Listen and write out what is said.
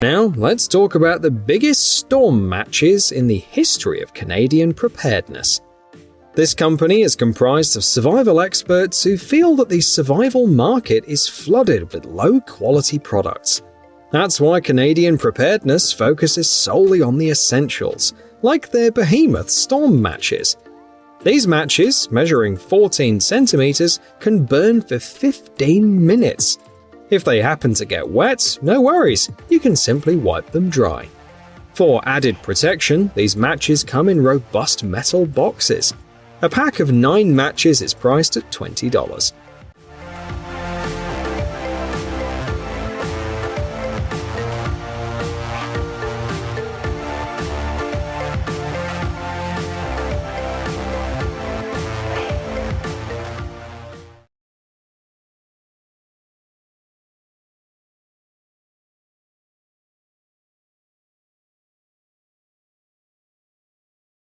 Now, let's talk about the biggest storm matches in the history of Canadian preparedness. This company is comprised of survival experts who feel that the survival market is flooded with low-quality products. That's why Canadian preparedness focuses solely on the essentials, like their Behemoth Storm matches. These matches, measuring 14 centimeters, can burn for 15 minutes. If they happen to get wet, no worries, you can simply wipe them dry. For added protection, these matches come in robust metal boxes. A pack of 9 matches is priced at $20.